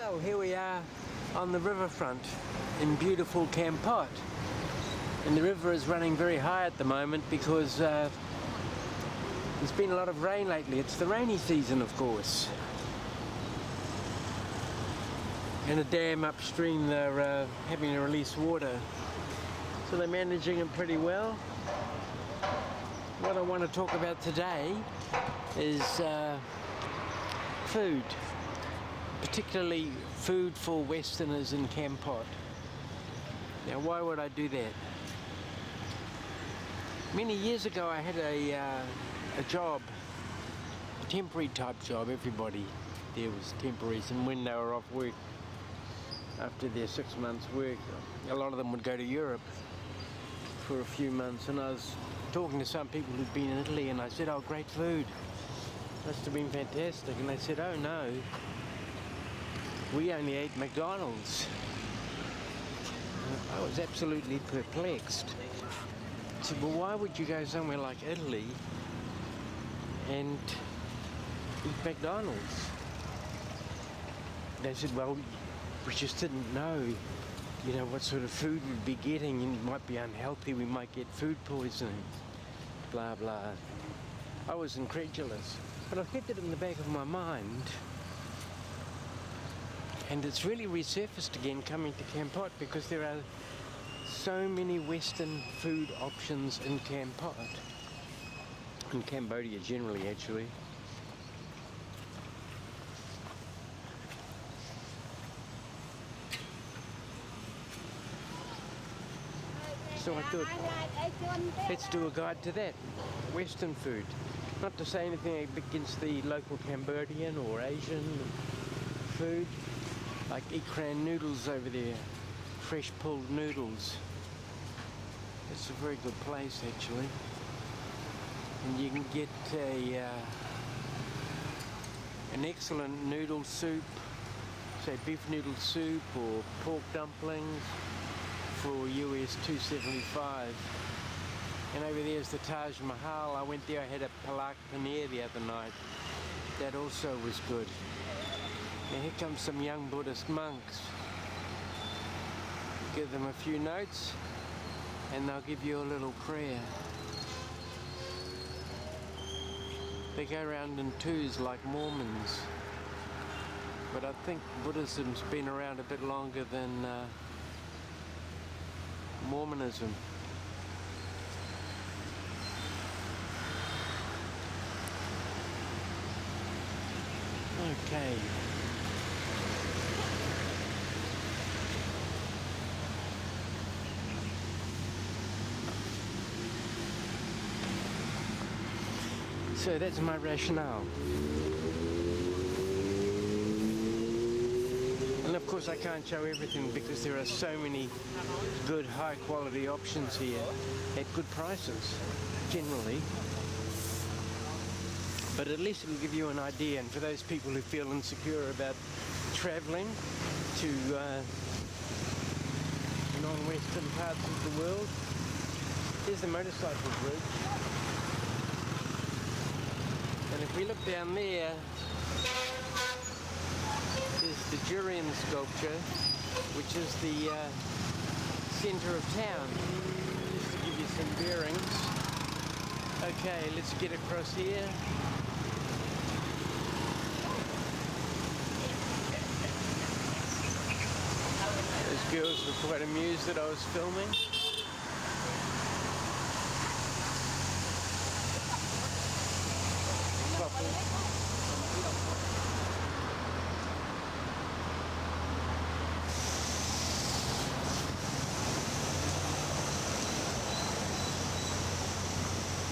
Well, here we are on the riverfront in beautiful Kampot, and the river is running very high at the moment because there's been a lot of rain lately. It's the rainy season, of course, and a dam upstream, they're having to release water, so they're managing it pretty well. What I want to talk about today is food, particularly food for Westerners in Kampot. Now, why would I do that? Many years ago I had a job, a temporary type job. Everybody there was temporaries, and when they were off work after their 6 months work, a lot of them would go to Europe for a few months. And I was talking to some people who'd been in Italy, and I said, oh, great food, must have been fantastic. And they said, oh no, we only ate McDonald's. I was absolutely perplexed. I said, well, why would you go somewhere like Italy and eat McDonald's? They said, well, we just didn't know, what sort of food we'd be getting, and it might be unhealthy, we might get food poisoning, blah, blah. I was incredulous, but I kept it in the back of my mind. And it's really resurfaced again coming to Kampot because there are so many Western food options in Kampot, in Cambodia generally, actually. So I thought, let's do a guide to that, Western food. Not to say anything against the local Cambodian or Asian food, like ikran noodles over there, fresh pulled noodles. It's a very good place actually, and you can get an excellent noodle soup, say beef noodle soup or pork dumplings for US $2.75. And over there's the Taj Mahal. I went there, I had a palak paneer the other night. That also was good. Now here comes some young Buddhist monks. Give them a few notes and they'll give you a little prayer. They go around in twos like Mormons, but I think Buddhism's been around a bit longer than Mormonism. Okay. So that's my rationale. And of course I can't show everything because there are so many good high quality options here at good prices, generally. But at least it'll give you an idea, and for those people who feel insecure about travelling to non-Western parts of the world, here's the motorcycle bridge. And if we look down there, there's the Durian sculpture, which is the centre of town, just to give you some bearings. Okay, let's get across here. Those girls were quite amused that I was filming.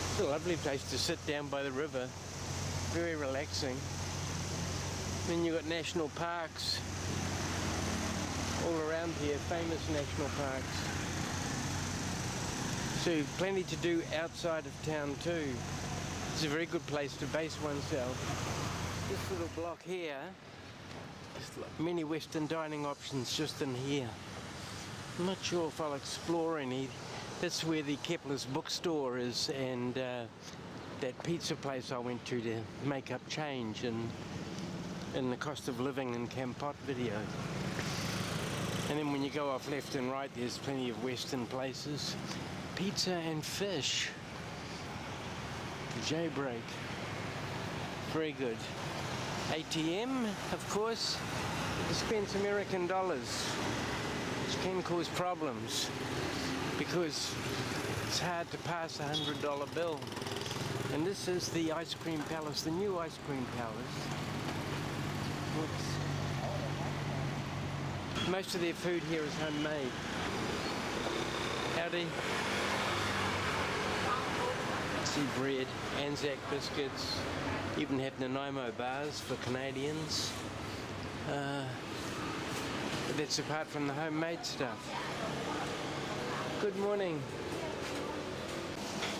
It's a lovely place to sit down by the river, very relaxing. Then you've got national parks all around here, famous national parks. So plenty to do outside of town too. It's a very good place to base oneself. This little block here, there's many Western dining options just in here. I'm not sure if I'll explore any. That's where the Kepler's bookstore is, and that pizza place I went to make up change, and in the cost of living in Kampot video. And then when you go off left and right, there's plenty of Western places. Pizza and fish. Jailbreak. Very good. ATM, of course, dispense American dollars, which can cause problems because it's hard to pass a $100 bill. And this is the ice cream palace, the new ice cream palace. Whoops. Most of their food here is homemade. Howdy. See bread, Anzac biscuits, even have Nanaimo bars for Canadians. But that's apart from the homemade stuff. Good morning.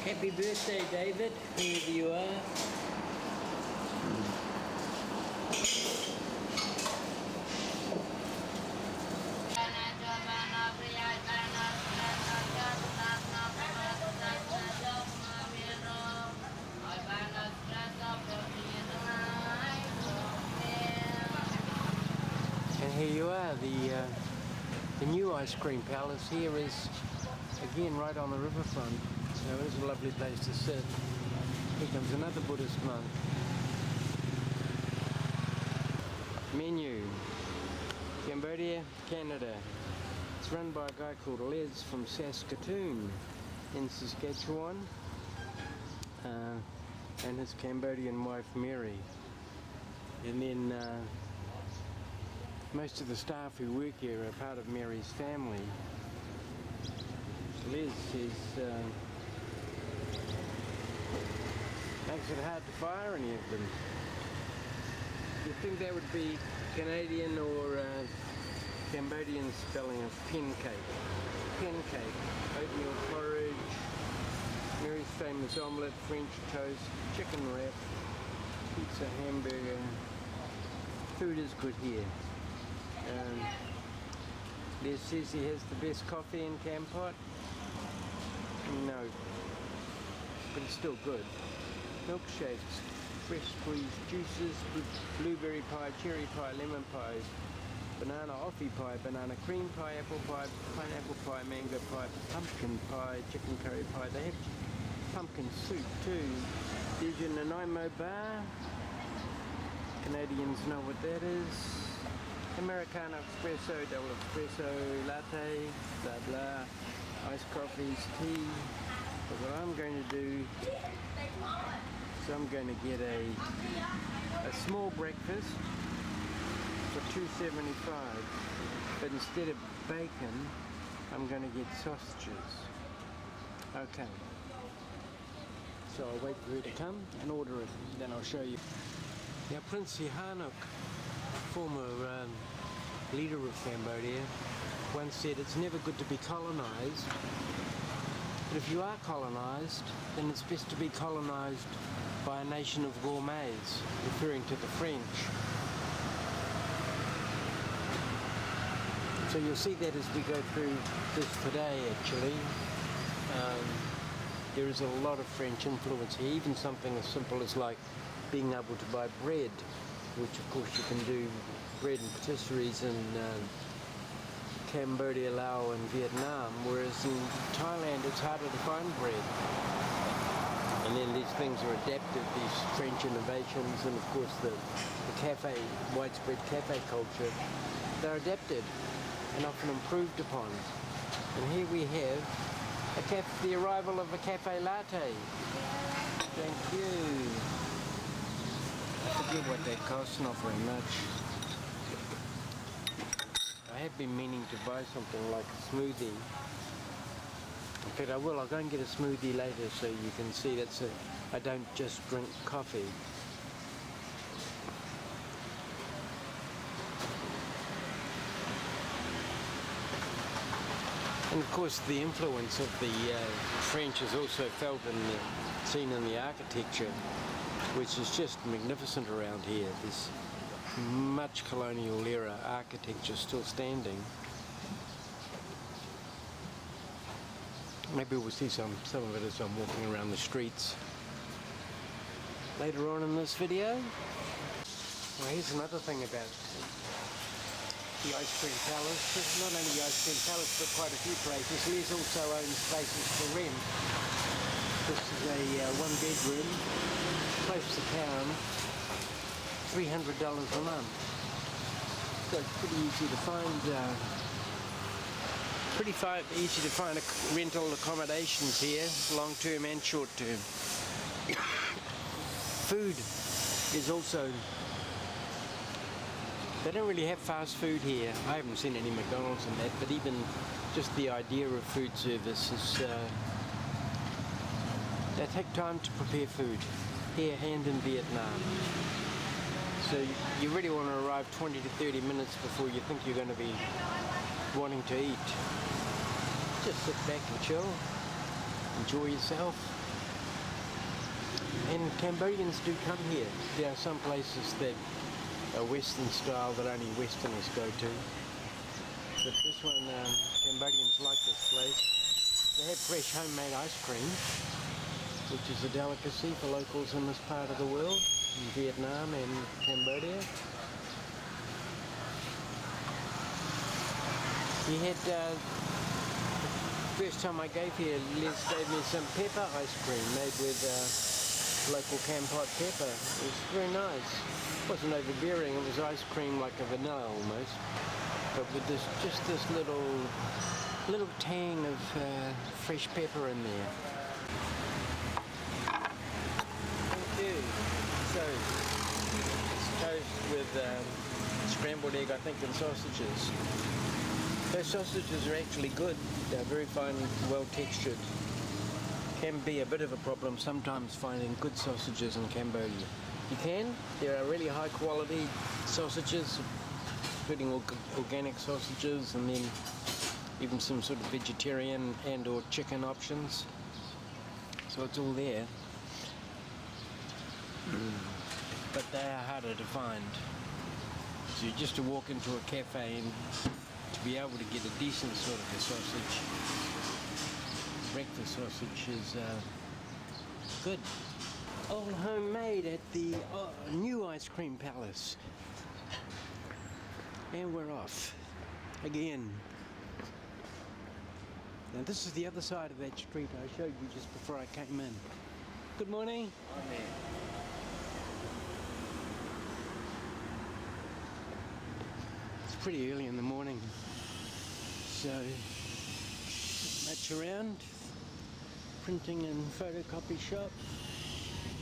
Happy birthday, David, whoever you are. And here you are, the new ice cream palace. Here is, again, right on the riverfront. So it's a lovely place to sit. Here comes another Buddhist monk. Menu. Cambodia, Canada. It's run by a guy called Les from Saskatoon in Saskatchewan. And his Cambodian wife Mary. And then most of the staff who work here are part of Mary's family. Les says makes it hard to fire any of them. You'd think that would be Canadian or Cambodian spelling of pancake. Pancake, oatmeal porridge, Mary's famous omelette, French toast, chicken wrap, pizza, hamburger. Food is good here. Les says he has the best coffee in Kampot. No, but it's still good. Milkshakes, fresh squeezed juices, blueberry pie, cherry pie, lemon pie, banana offie pie, banana cream pie, apple pie, pineapple pie, mango pie, pumpkin pie, chicken curry pie. They have pumpkin soup too. There's your Nanaimo bar. Canadians know what that is. Americano espresso, double espresso, latte, blah blah, iced coffees, tea. But what I'm going to do is I'm going to get a small breakfast for $2.75, but instead of bacon, I'm going to get sausages. Okay. So I'll wait for her to come and order it, then I'll show you. Now Prince Sihanouk, former leader of Cambodia, once said it's never good to be colonized, but if you are colonized, then it's best to be colonized by a nation of gourmets, referring to the French. So you'll see that as we go through this today, actually. There is a lot of French influence here, even something as simple as like being able to buy bread, which of course you can do bread and patisseries in Cambodia, Laos and Vietnam, whereas in Thailand it's harder to find bread. And then these things are adapted, these French innovations, and of course the cafe, widespread cafe culture, they're adapted and often improved upon. And here we have the arrival of a cafe latte. Thank you. I forget what that costs, not very much. I have been meaning to buy something like a smoothie. In fact, I will. I'll go and get a smoothie later so you can see I don't just drink coffee. And of course the influence of the French is also felt seen in the architecture, which is just magnificent around here. There's much colonial era architecture still standing. Maybe we'll see some of it as I'm walking around the streets later on in this video. Well, here's another thing about the ice cream palace. Not only the ice cream palace, but quite a few places. Les also owns places for rent. This is a one-bedroom, close to town, $300 a month. So it's pretty easy to find. Easy to find rental accommodations here, long-term and short-term. Food is also. They don't really have fast food here. I haven't seen any McDonald's and that, but even just the idea of food service is. They take time to prepare food here and in Vietnam. So you really want to arrive 20 to 30 minutes before you think you're going to be wanting to eat. Just sit back and chill, enjoy yourself. And Cambodians do come here. There are some places that are Western style that only Westerners go to. But this one, Cambodians like this place. They have fresh homemade ice cream, which is a delicacy for locals in this part of the world, in Vietnam and Cambodia. You had, first time I gave here, Les gave me some pepper ice cream made with local Kampot pepper. It was very nice. It wasn't overbearing, it was ice cream like a vanilla almost, but with just this little tang of fresh pepper in there. So, it's toast with scrambled egg, I think, and sausages. Those sausages are actually good. They're very fine, well textured. Can be a bit of a problem sometimes finding good sausages in Cambodia. You can. There are really high quality sausages, including organic sausages, and then even some sort of vegetarian and or chicken options. So it's all there. But they are harder to find. So just to walk into a cafe and to be able to get a decent sort of a sausage, breakfast sausage is good. All homemade at the new ice cream palace. And we're off again. Now this is the other side of that street I showed you just before I came in. Good morning. Morning. Pretty early in the morning, so not much around. Printing and photocopy shop,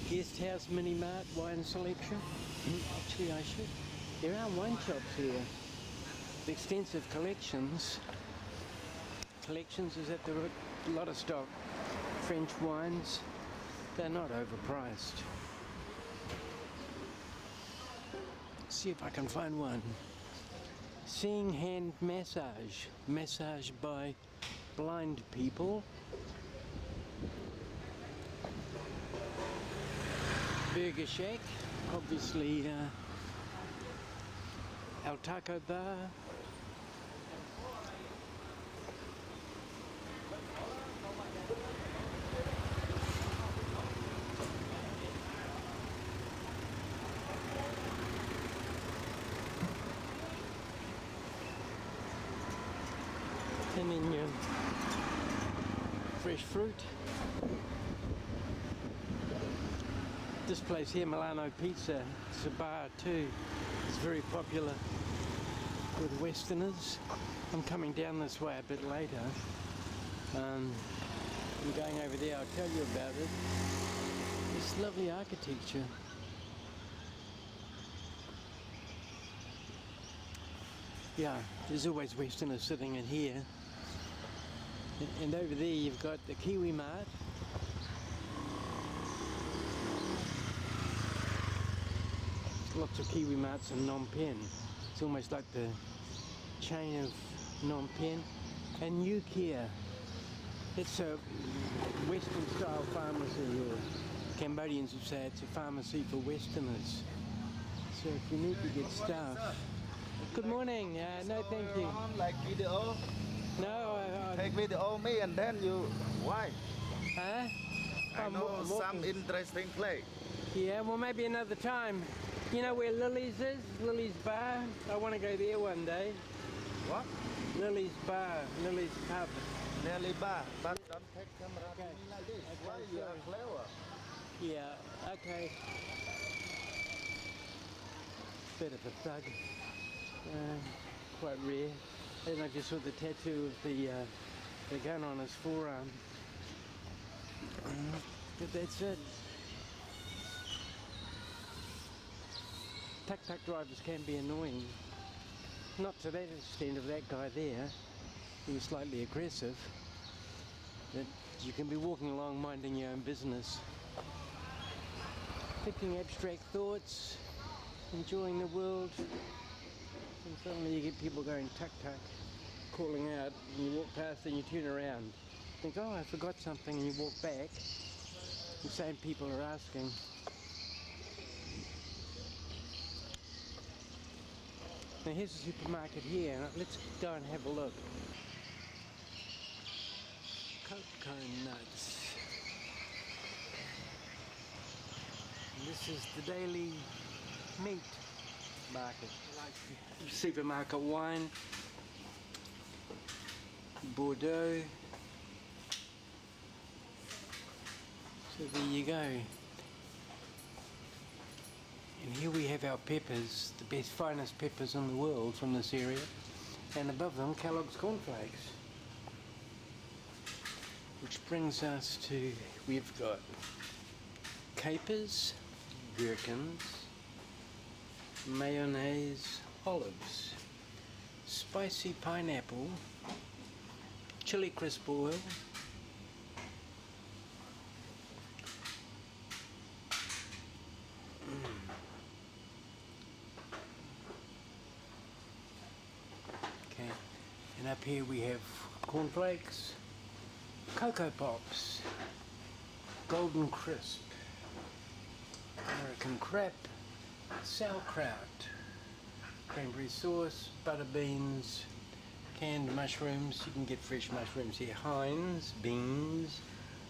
guest house, mini mart, wine selection. Actually, I should. There are wine shops here. Extensive collections. Collections is at the a lot of stock. French wines. They're not overpriced. Let's see if I can find one. Seeing hand massage, massage by blind people. Burger Shack, obviously El Taco Bar. And then your fresh fruit. This place here, Milano Pizza, it's a bar too. It's very popular with Westerners. I'm coming down this way a bit later. I'm going over there, I'll tell you about it. This lovely architecture. Yeah, there's always Westerners sitting in here. And over there you've got the Kiwi Mart. Lots of Kiwi Marts in Phnom Penh. It's almost like the chain of Phnom Penh. And New Care. It's a Western style pharmacy here. Cambodians would say it's a pharmacy for Westerners. So if you need to get stuff. Good morning. No, thank you. Like video? No, Take video me and then you. Why? Huh? I know some interesting place. Yeah, well maybe another time. You know where Lily's is? Lily's Bar? I want to go there one day. What? Lily's Bar, Lily's Pub. Nearly bar, but don't take camera Okay. to me like this. Okay, Why you are clever? Yeah, okay. Bit of a thug. Quite rare. And I just saw the tattoo of the gun on his forearm. But that's it. Tuk-tuk drivers can be annoying. Not to that extent of that guy there. He was slightly aggressive. But you can be walking along minding your own business. Thinking abstract thoughts, enjoying the world. And suddenly you get people going tuk-tuk, calling out, and you walk past and you turn around. Think, oh, I forgot something, and you walk back. The same people are asking. Now here's a supermarket here. Let's go and have a look. Cocoa nuts. And this is the daily meat market. Like supermarket wine. Bordeaux. So there you go. And here we have our peppers, the best, finest peppers in the world from this area. And above them, Kellogg's cornflakes. Which brings us to, we've got capers, gherkins, mayonnaise, olives, spicy pineapple, chili crisp oil, okay, and up here we have cornflakes, Cocoa Pops, Golden Crisp, American Crap, sauerkraut, cranberry sauce, butter beans, canned mushrooms. You can get fresh mushrooms here. Heinz, beans,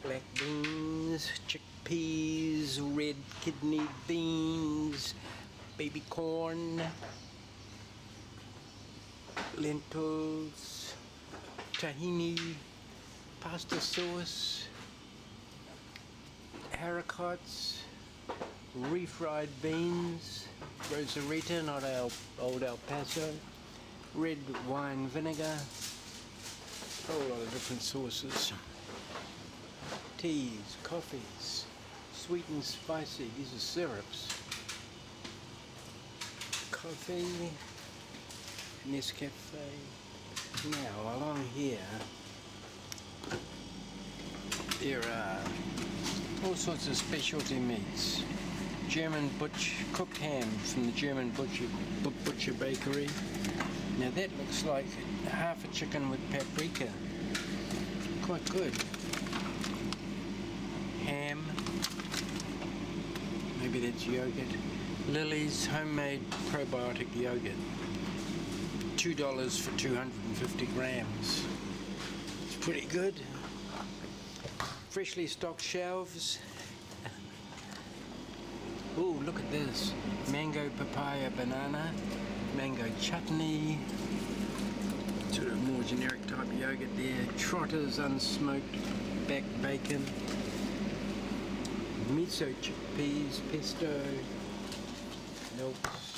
black beans, chickpeas, red kidney beans, baby corn, lentils, tahini, pasta sauce, haricots, refried beans, rosarita, not our old El Paso, red wine vinegar, a whole lot of different sauces, teas, coffees, sweet and spicy, these are syrups, coffee, Nescafe. Now along here there are all sorts of specialty meats. German cooked ham from the German butcher bakery. Now that looks like half a chicken with paprika. Quite good. Ham. Maybe that's yogurt. Lily's homemade probiotic yogurt. $2 for 250 grams. It's pretty good. Freshly stocked shelves. Ooh, look at this. Mango, papaya, banana, mango chutney, sort of more generic type of yogurt there. Trotters unsmoked back bacon, miso chickpeas, pesto, milks.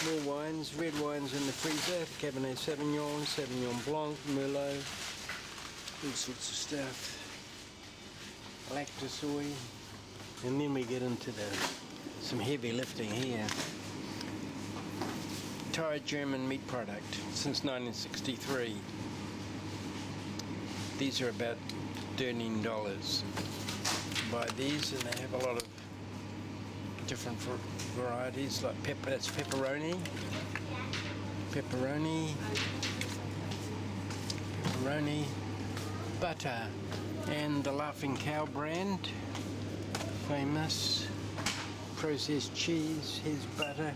More wines, red wines in the freezer, Cabernet Sauvignon, Sauvignon Blanc, Merlot, all sorts of stuff. Lacto soy, and then we get into some heavy lifting here. Thai German meat product since 1963. These are about $13. Buy these, and they have a lot of different varieties like that's pepperoni, butter. And the Laughing Cow brand, famous processed cheese. Here's butter.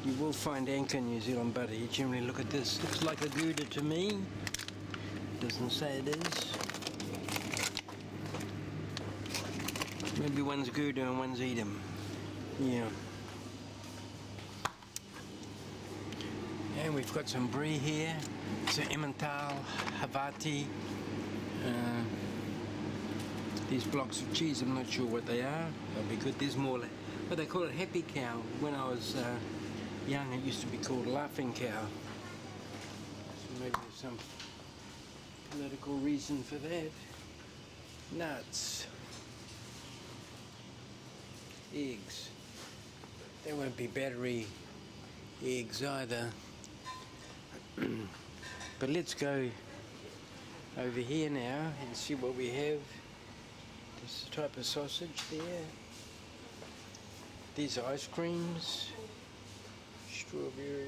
You will find Anchor New Zealand butter. You generally look at this. Looks like a Gouda to me. Doesn't say it is. Maybe one's good and one's Edam. Yeah. And we've got some brie here. So Emmental, Havati. These blocks of cheese, I'm not sure what they are. They'll be good. There's more, but they call it Happy Cow. When I was young, it used to be called Laughing Cow. So maybe there's some political reason for that. Nuts. Eggs. There won't be battery eggs either. But let's go over here now and see what we have. This type of sausage there. These are ice creams. Strawberry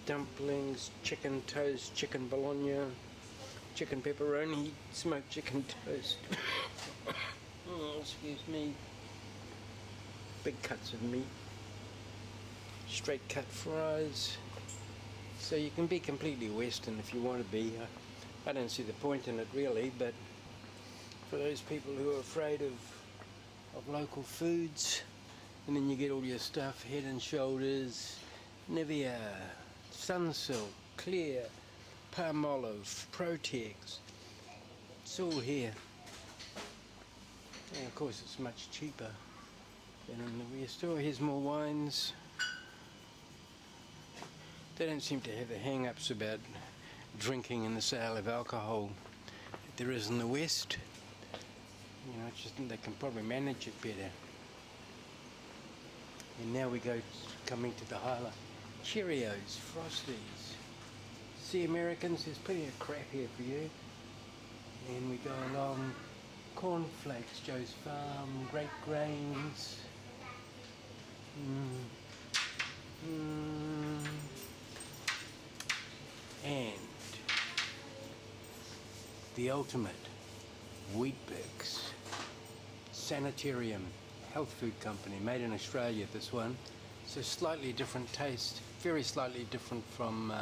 dumplings, chicken toast, chicken bologna, chicken pepperoni, smoked chicken toast. Oh, excuse me. Big cuts of meat. Straight cut fries. So you can be completely Western if you want to be. I don't see the point in it really, but for those people who are afraid of local foods, and then you get all your stuff, Head and Shoulders, Nivea, Sunsilk, Clear, Palmolive, Protex. It's all here. And of course it's much cheaper than in the West. Oh, here's more wines. They don't seem to have the hang-ups about drinking and the sale of alcohol that there is in the West. You know, it's just they can probably manage it better. And now we go coming to the highlight. Cheerios, Frosties. See, Americans, there's plenty of crap here for you. And we go along. Cornflakes, Joe's Farm, Great Grains. And the ultimate, Weet-Bix. Sanitarium, health food company, made in Australia, this one. It's a slightly different taste, very slightly different from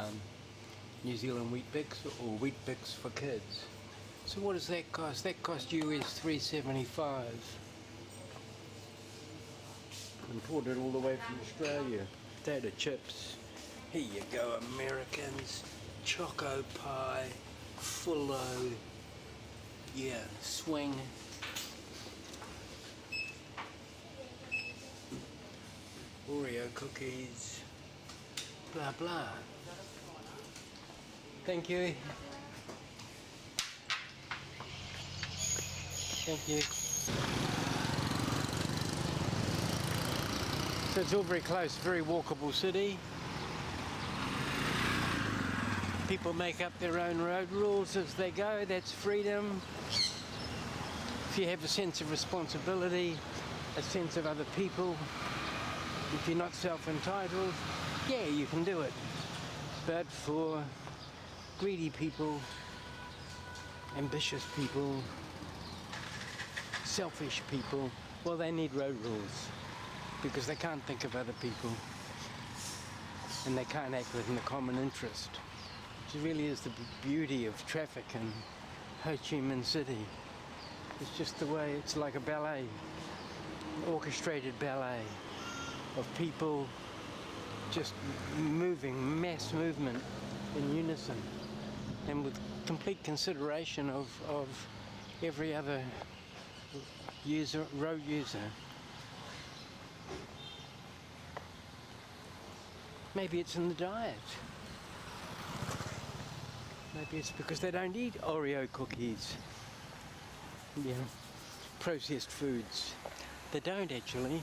New Zealand Weet-Bix or Weet-Bix for kids. So what does that cost? That cost US $3.75. Imported all the way from Australia. Potato chips. Here you go, Americans. Choco pie, Fullo, yeah, swing. Oreo cookies, blah blah. Thank you. Thank you. So it's all very close, very walkable city. People make up their own road rules as they go, that's freedom. If you have a sense of responsibility, a sense of other people, if you're not self-entitled, yeah, you can do it. But for greedy people, ambitious people, selfish people, well, they need road rules because they can't think of other people and they can't act within the common interest. Which really is the beauty of traffic in Ho Chi Minh City. It's just the way, it's like a ballet, orchestrated ballet of people just moving, mass movement in unison and with complete consideration of every other user, road user. Maybe it's in the diet. Maybe it's because they don't eat Oreo cookies, you know, processed foods. They don't actually.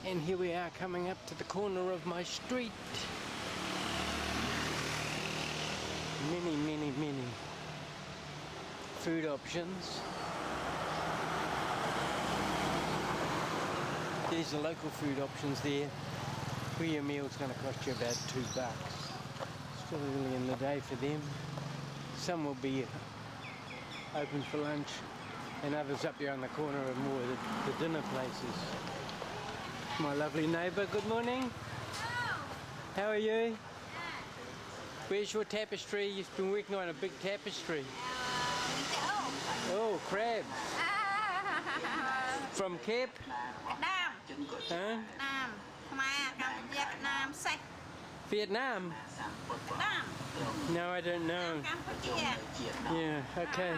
And here we are coming up to the corner of my street. Many, many, many food options. These are local food options there. For your meal's going to cost you about $2. Still early in the day for them. Some will be open for lunch, and others up there on the corner are more the dinner places. My lovely neighbour, good morning. Hello. How are you? Where's your tapestry? You've been working on a big tapestry. Oh, crabs. From Cape? Huh? Vietnam? No, I don't know. Yeah, okay.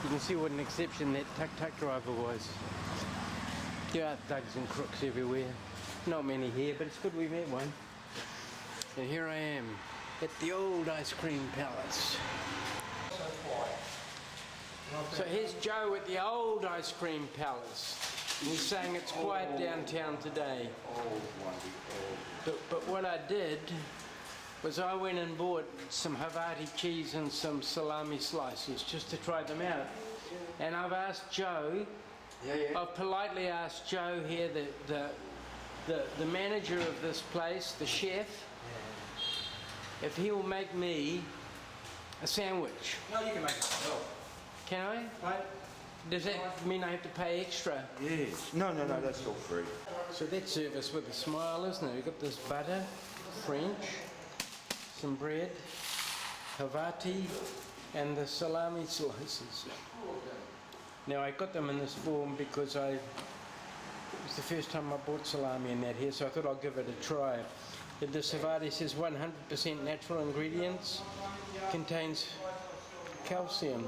You can see what an exception that tuk-tuk driver was. There are thugs and crooks everywhere. Not many here, but it's good we met one. And here I am at the old ice cream palace. So here's Joe at the old ice cream palace. And he's saying it's quiet downtown today. But what I did was I went and bought some Havarti cheese and some salami slices just to try them out. And I've asked Joe, I've politely asked Joe here, the manager of this place, the chef, if he will make me a sandwich. No, you can make it yourself. Can I? Right. Does that mean I have to pay extra? Yes. No, that's all free. So that's service with a smile, isn't it? You've got this butter, French, some bread, Havarti, and the salami slices. Now I got them in this form because it was the first time I bought salami in that here, so I thought I'll give it a try. The Havarti says 100% natural ingredients, contains calcium.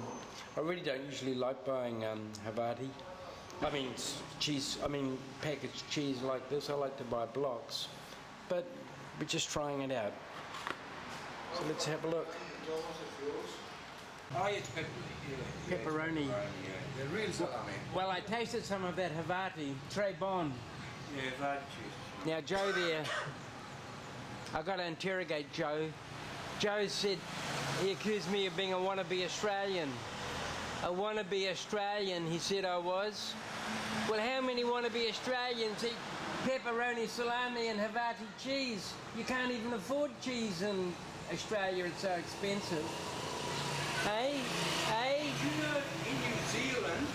I really don't usually like buying Havarti. I mean cheese. I mean packaged cheese like this. I like to buy blocks, but we're just trying it out. So let's have a look. Oh, yes, Pepperoni. The real salami. Well, I tasted some of that Havarti. Très bon. Yeah, Havarti cheese. Now Joe there, I got to interrogate Joe. Joe said he accused me of being a wannabe Australian. A wannabe Australian, he said I was. Well, how many wannabe Australians eat pepperoni, salami and Havarti cheese? You can't even afford cheese in Australia, it's so expensive. Hey? Hey? You know, in New Zealand,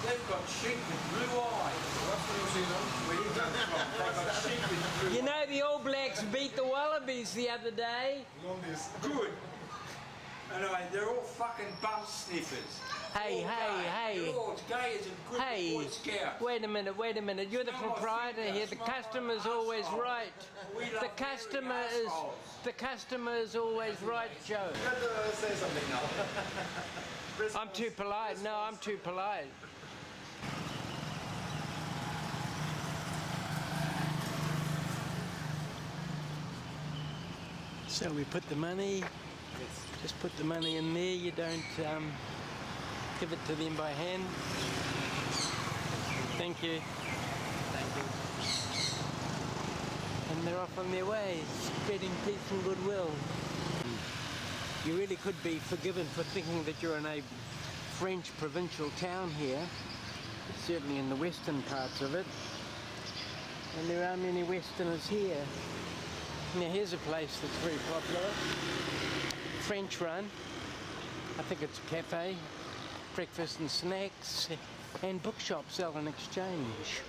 they've got sheep with blue eyes. What's New Zealand? Where you come from? They've got sheep with blue eyes. You know the All Blacks beat the Wallabies the other day. Good. Anyway, they're all fucking bum sniffers. Hey, all hey, gay. hey. They're all gay as a good Hey, Boy Scout. wait a minute. You're the Smell my proprietor finger, here. The smell my customer's always asshole. right. We love The customer is always right, Joe. You have to say something now. I'm too polite. No, I'm too polite. So we put the money, just put the money in there. You don't give it to them by hand. Thank you. And they're off on their way, spreading peace and goodwill. You really could be forgiven for thinking that you're in a French provincial town here, certainly in the western parts of it. And there are many Westerners here. Now here's a place that's very popular, French run. I think it's a cafe, breakfast and snacks, and Bookshop sell an exchange.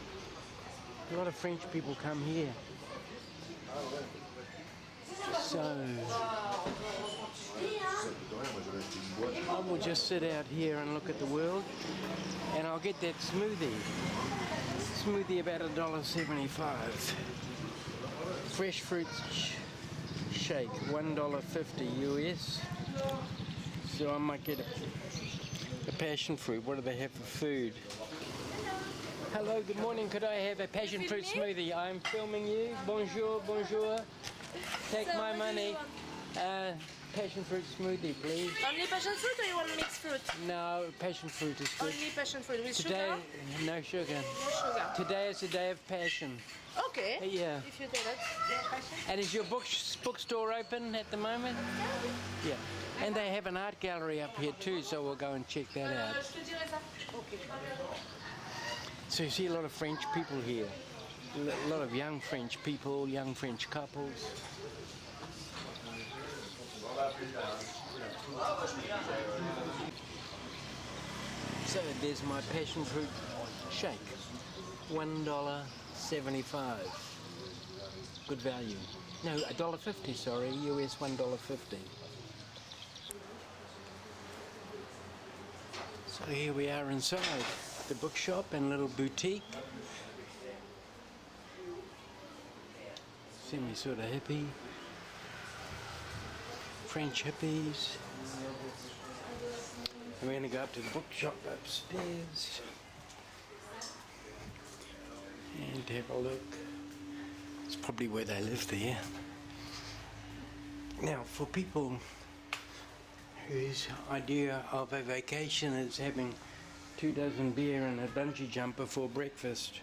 A lot of French people come here. So I will just sit out here and look at the world, and I'll get that smoothie. Smoothie about $1.75. Fresh fruit shake, $1.50 US. So I might get a passion fruit. What do they have for food? Hello, good morning. Could I have a passion fruit smoothie? I'm filming you. Bonjour, bonjour. Take So my what do money. you want? Passion fruit smoothie, please. Only passion fruit or you want mixed fruit? No, passion fruit is good. Only passion fruit with Today, sugar? no sugar. No sugar. Today is a day of passion. Okay. Yeah. If you take that. And is your bookstore open at the moment? Yeah. And they have an art gallery up here too, so we'll go and check that out. Je te dirai ça. Okay. So you see a lot of French people here. A lot of young French people, young French couples. So there's my passion fruit shake, $1.75. Good value. No, $1.50, sorry, US $1.50. So here we are inside the bookshop and little boutique. Semi sort of hippie. French hippies. And we're going to go up to the bookshop upstairs and have a look. It's probably where they live there. Now, for people whose idea of a vacation is having 2 dozen beer and a bungee jump before breakfast,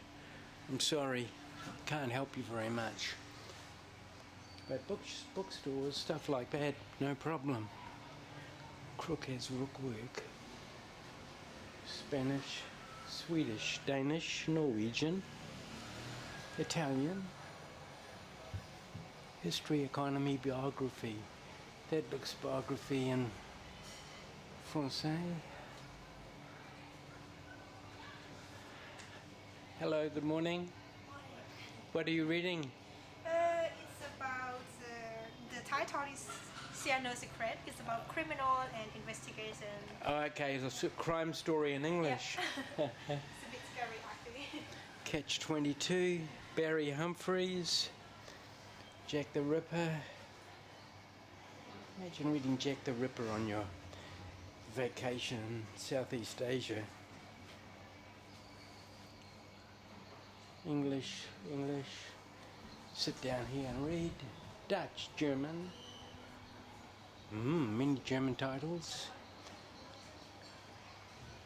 I'm sorry, can't help you very much. But bookstores, stuff like that, no problem. Crook has rookwork. Spanish, Swedish, Danish, Norwegian, Italian. History, economy, biography. That looks biography in Francais. Hello, good morning. What are you reading? It's about, the title is C'est no secret. It's about criminal and investigation. Oh, okay, it's a crime story in English. Yeah. It's a bit scary actually. Catch-22, Barry Humphries, Jack the Ripper. Imagine reading Jack the Ripper on your vacation in Southeast Asia. English, sit down here and read. Dutch, German. Many German titles.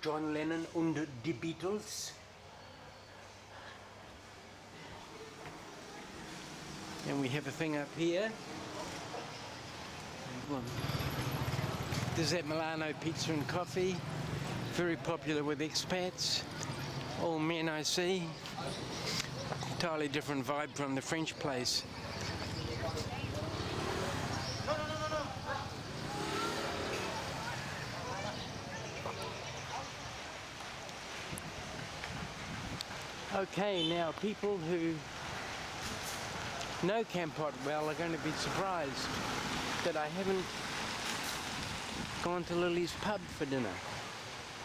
John Lennon und die Beatles. And we have a thing up here. There's that Milano pizza and coffee. Very popular with expats. All men I see. Entirely different vibe from the French place. Okay, now people who know Kampot well are going to be surprised that I haven't gone to Lily's pub for dinner,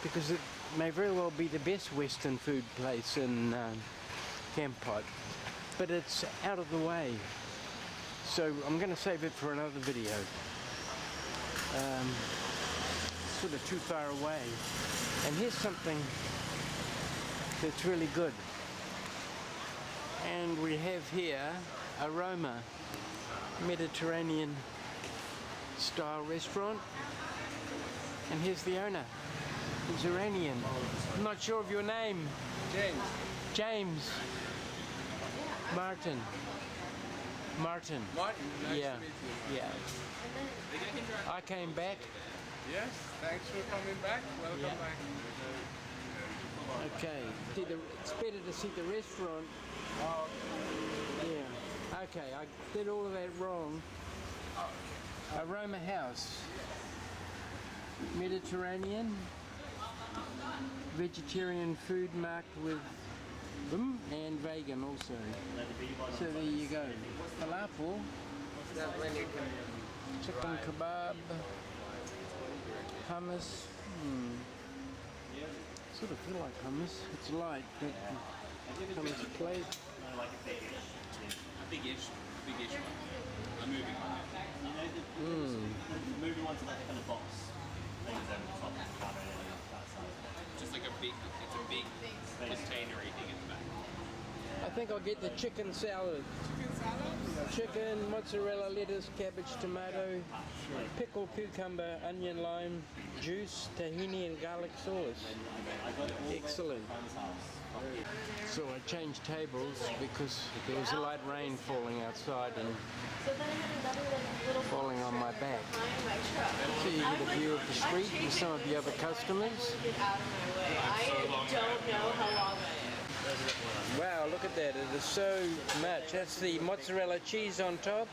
because it may very well be the best Western food place in Kampot, but it's out of the way, so I'm going to save it for another video. Sort of too far away. And here's something that's really good, and we have here Aroma Mediterranean style restaurant, and here's the owner. He's Iranian. I'm not sure of your name. James. Martin. Martin, nice Yeah. to meet you. Yeah. I came back. Yes, thanks for coming back. Welcome Yeah. back. Okay. It's better to see the restaurant. Yeah. Okay, I did all of that wrong. Aroma House. Mediterranean. Vegetarian food marked with and vegan also. So there you go. Falafel. Chicken kebab. Hummus. Sort of feel like hummus. It's light, but hummus plate. Big-ish one. A moving one. Moving one to like a kind of box. Things over the top, cover it that size. Just like it's a big containery thing in the back. I think I'll get the chicken salad. Chicken, mozzarella, lettuce, cabbage, tomato, pickle, cucumber, onion, lime, juice, tahini and garlic sauce. Excellent. So I changed tables because there was a light rain falling outside and falling on my back. So you get a view of the street and some of the other customers. I don't know how long Wow, look at that. It is so much. That's the mozzarella cheese on top.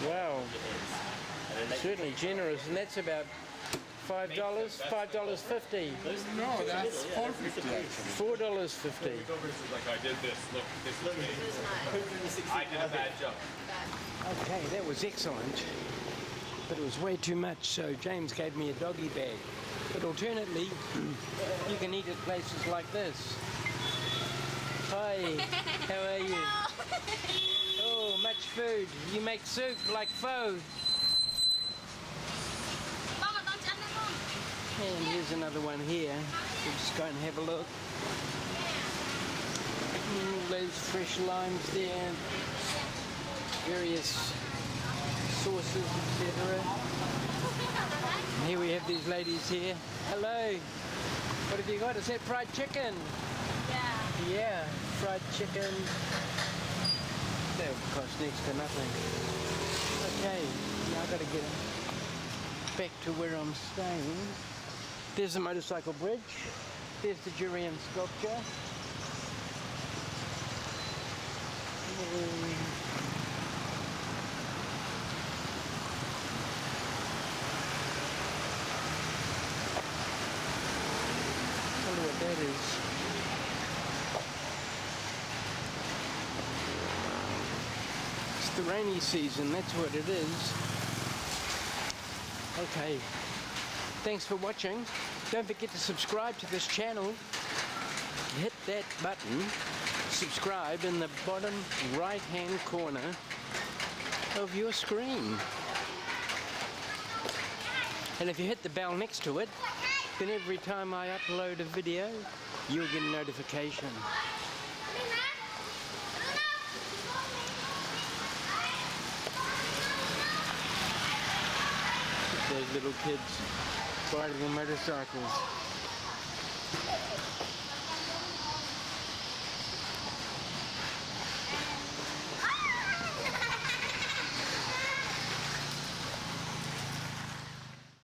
Wow. Certainly generous. And that's about $5? $5.50. No, that's $4.50 actually. $4.50. Like I did this. Look, this is me. I did a bad job. Okay, that was excellent. But it was way too much, so James gave me a doggy bag. But alternately, you can eat at places like this. Hi, how are you? Oh, much food. You make soup like pho. And here's another one here. We'll just go and have a look. Those fresh limes there. Various sauces, etc. And here we have these ladies here. Hello. What have you got? Is that fried chicken? Yeah. Yeah, fried chicken. That would cost next to nothing. Okay, now I've got to get back to where I'm staying. There's the motorcycle bridge. There's the Durian sculpture. I wonder what that is. It's the rainy season, that's what it is. Okay. Thanks for watching. Don't forget to subscribe to this channel. Hit that button, subscribe, in the bottom right hand corner of your screen. And if you hit the bell next to it, then every time I upload a video, you'll get a notification. Those little kids riding their motorcycles.